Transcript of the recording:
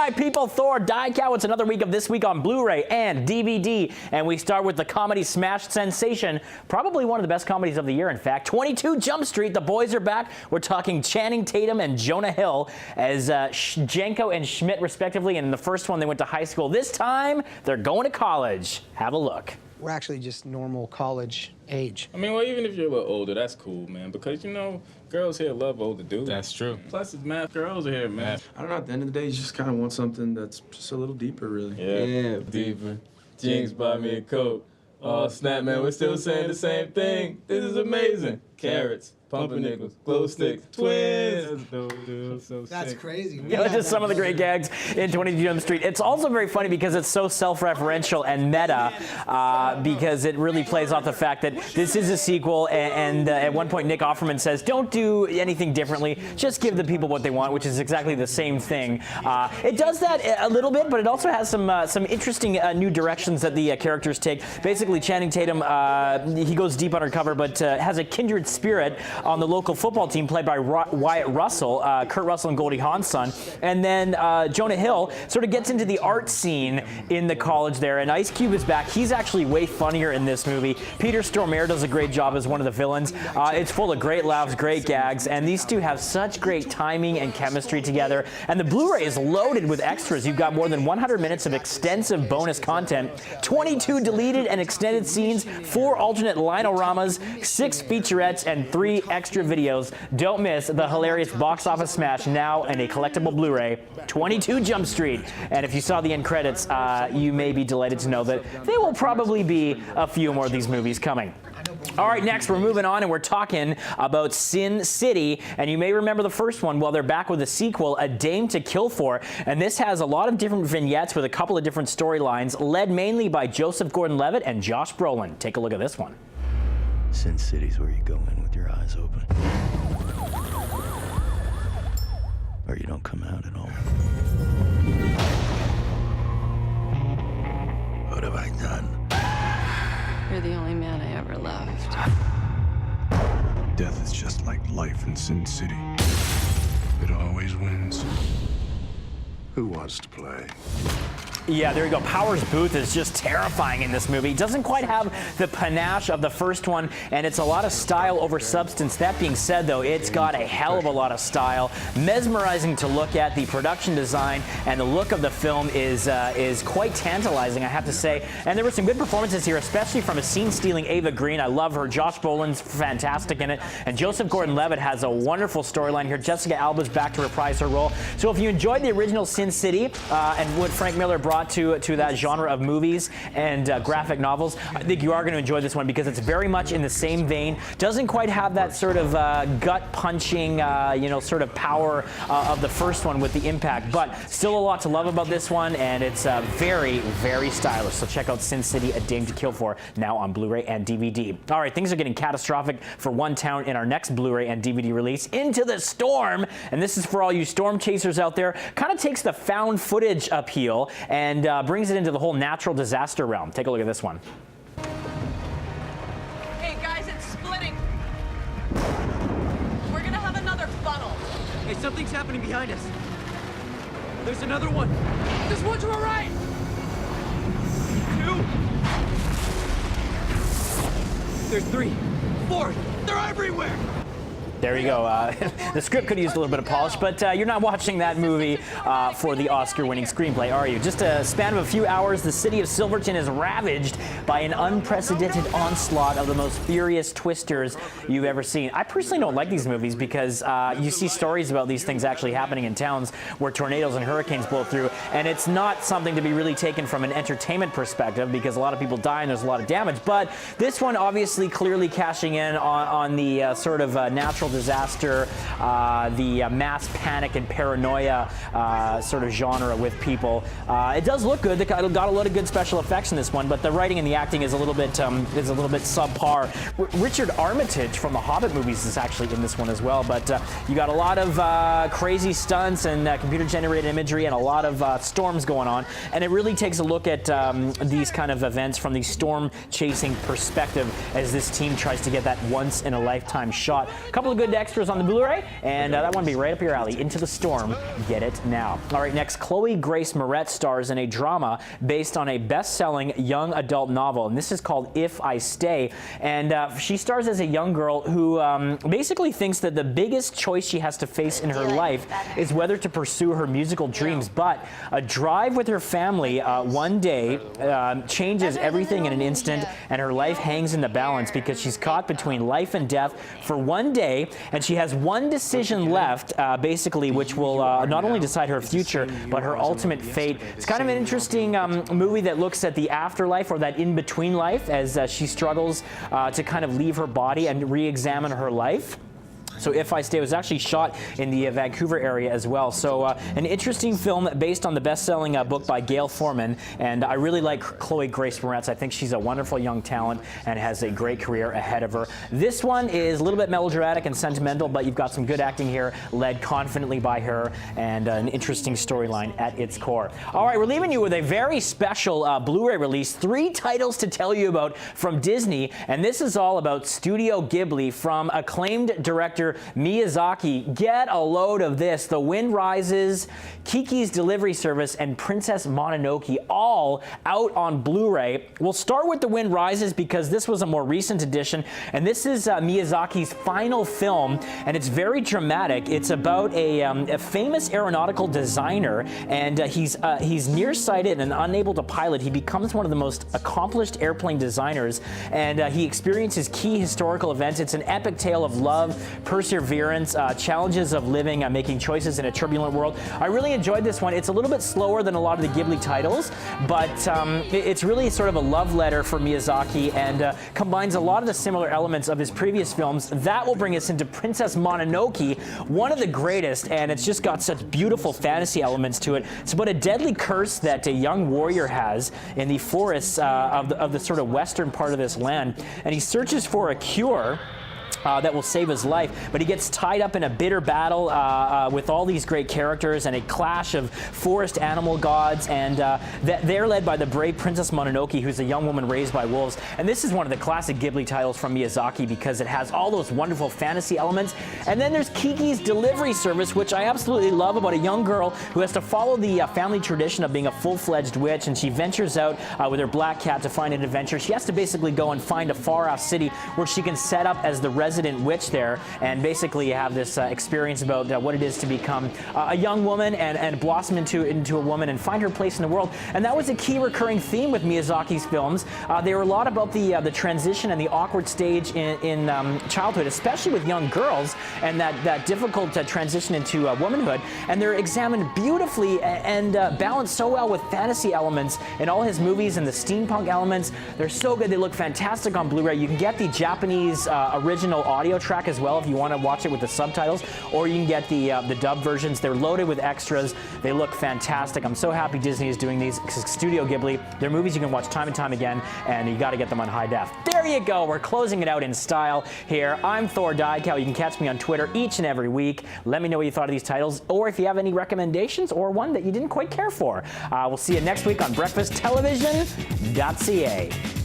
right, people, Thor, Die Cow. It's another week of This Week on Blu-ray and DVD. And we start with the comedy smash sensation. Probably one of the best comedies of the year, in fact. 22 Jump Street. The boys are back. We're talking Channing Tatum and Jonah Hill as Janko and Schmidt, respectively. And in the first one, they went to high school. This time, they're going to college. Have a look. We're actually just normal college age. I mean, well, even if you're a little older, that's cool, man, because, you know, girls here love older dudes. That's true. Plus, it's math. Girls are here, man. I don't know, at the end of the day, you just kind of want something that's just a little deeper, really. Yeah, deeper. Jinx bought me a Coke. Oh, snap, man, we're still saying the same thing. This is amazing. Carrots, pumpernickels, glow sticks, twins. That's crazy. Yeah, just some of the great gags in 22 Jump Street. It's also very funny because it's so self-referential and meta because it really plays off the fact that this is a sequel, and at one point Nick Offerman says, don't do anything differently, just give the people what they want, which is exactly the same thing. It does that a little bit, but it also has some interesting new directions that the characters take. Basically, Channing Tatum, he goes deep undercover, but has a kindred spirit on the local football team played by Wyatt Russell, Kurt Russell and Goldie Hawn's son. And then Jonah Hill sort of gets into the art scene in the college there, and Ice Cube is back. He's actually way funnier in this movie. Peter Stormare does a great job as one of the villains. It's full of great laughs, great gags, and these two have such great timing and chemistry together. And the Blu-ray is loaded with extras. You've got more than 100 minutes of extensive bonus content, 22 deleted and extended scenes, 4 alternate linoramas, 6 featurettes, and 3 extra videos. Don't miss the hilarious box office smash now in a collectible Blu-ray, 22 Jump Street. And if you saw the end credits, you may be delighted to know that there will probably be a few more of these movies coming. All right, next we're moving on and we're talking about Sin City. And you may remember the first one. Well, they're back with a sequel, A Dame to Kill For. And this has a lot of different vignettes with a couple of different storylines, led mainly by Joseph Gordon-Levitt and Josh Brolin. Take a look at this one. Sin City's where you go in with your eyes open. Or you don't come out at all. What have I done? You're the only man I ever loved. Death is just like life in Sin City. It always wins. Who wants to play? Yeah, there you go. Powers Booth is just terrifying in this movie. He doesn't quite have the panache of the first one, and it's a lot of style over substance. That being said, though, it's got a hell of a lot of style. Mesmerizing to look at. The production design and the look of the film is quite tantalizing, I have to say. And there were some good performances here, especially from a scene-stealing Ava Green. I love her. Josh Brolin's fantastic in it. And Joseph Gordon-Levitt has a wonderful storyline here. Jessica Alba's back to reprise her role. So if you enjoyed the original Sin City and what Frank Miller brought to that genre of movies and graphic novels, I think you are going to enjoy this one because it's very much in the same vein. Doesn't quite have that sort of gut-punching, sort of power of the first one with the impact, but still a lot to love about this one, and it's very, very stylish. So check out Sin City, A Dame to Kill For, now on Blu-ray and DVD. All right, things are getting catastrophic for one town in our next Blu-ray and DVD release, Into the Storm, and this is for all you storm chasers out there. Kind of takes the found footage appeal and brings it into the whole natural disaster realm. Take a look at this one. Hey guys, it's splitting. We're gonna have another funnel. Hey, something's happening behind us. There's another one. There's one to our right. 2. There's 3. 4. They're everywhere. There you go. The script could use a little bit of polish, but you're not watching that movie for the Oscar-winning screenplay, are you? Just a span of a few hours, the city of Silverton is ravaged by an unprecedented onslaught of the most furious twisters you've ever seen. I personally don't like these movies because you see stories about these things actually happening in towns where tornadoes and hurricanes blow through, and it's not something to be really taken from an entertainment perspective because a lot of people die and there's a lot of damage. But this one obviously clearly cashing in on the sort of natural disaster, the mass panic and paranoia sort of genre with people. It does look good. They got a lot of good special effects in this one, but the writing and the acting is a little bit subpar. Richard Armitage from the Hobbit movies is actually in this one as well, but you got a lot of crazy stunts and computer-generated imagery and a lot of storms going on, and it really takes a look at these kind of events from the storm-chasing perspective as this team tries to get that once-in-a-lifetime shot. A couple of good good extras on the Blu-ray, and that one will be right up your alley. Into the Storm. Get it now. All right, next, Chloe Grace Moretz stars in a drama based on a best-selling young adult novel, and this is called If I Stay. And she stars as a young girl who basically thinks that the biggest choice she has to face in her life is whether to pursue her musical dreams. But a drive with her family one day changes everything in an instant, and her life hangs in the balance because she's caught between life and death for one day, and she has one decision left, basically, which will not only decide her future, but her ultimate fate. It's kind of an interesting movie that looks at the afterlife, or that in-between life, as she struggles to kind of leave her body and re-examine her life. So If I Stay was actually shot in the Vancouver area as well. So an interesting film based on the best-selling book by Gail Forman. And I really like Chloe Grace Moretz. I think she's a wonderful young talent and has a great career ahead of her. This one is a little bit melodramatic and sentimental, but you've got some good acting here, led confidently by her, and an interesting storyline at its core. All right, we're leaving you with a very special Blu-ray release. 3 titles to tell you about from Disney, and this is all about Studio Ghibli from acclaimed director Miyazaki. Get a load of this. The Wind Rises, Kiki's Delivery Service, and Princess Mononoke, all out on Blu-ray. We'll start with The Wind Rises because this was a more recent edition, and this is Miyazaki's final film, and it's very dramatic. It's about a famous aeronautical designer, and he's nearsighted and unable to pilot. He becomes one of the most accomplished airplane designers, and he experiences key historical events. It's an epic tale of love, perseverance, challenges of living, making choices in a turbulent world. I really enjoyed this one. It's a little bit slower than a lot of the Ghibli titles, but it's really sort of a love letter for Miyazaki, and combines a lot of the similar elements of his previous films. That will bring us into Princess Mononoke, one of the greatest, and it's just got such beautiful fantasy elements to it. It's about a deadly curse that a young warrior has in the forests of the sort of western part of this land, and he searches for a cure that will save his life, but he gets tied up in a bitter battle with all these great characters and a clash of forest animal gods, and they're led by the brave Princess Mononoke, who's a young woman raised by wolves. And this is one of the classic Ghibli titles from Miyazaki because it has all those wonderful fantasy elements. And then there's Kiki's Delivery Service, which I absolutely love, about a young girl who has to follow the family tradition of being a full-fledged witch, and she ventures out with her black cat to find an adventure. She has to basically go and find a far-off city where she can set up as the resident witch there, and basically have this experience about what it is to become a young woman and blossom into a woman and find her place in the world. And that was a key recurring theme with Miyazaki's films. They were a lot about the transition and the awkward stage in childhood, especially with young girls, and that difficult transition into womanhood. And they're examined beautifully and balanced so well with fantasy elements in all his movies, and the steampunk elements. They're so good. They look fantastic on Blu-ray. You can get the Japanese original audio track as well if you want to watch it with the subtitles, or you can get the dub versions. They're loaded with extras. They look fantastic. I'm so happy Disney is doing these. Studio Ghibli, they're movies you can watch time and time again, and you got to get them on high def. There you go. We're closing it out in style here. I'm Thor Dykow. You can catch me on Twitter each and every week. Let me know what you thought of these titles, or if you have any recommendations or one that you didn't quite care for. We'll see you next week on breakfasttelevision.ca.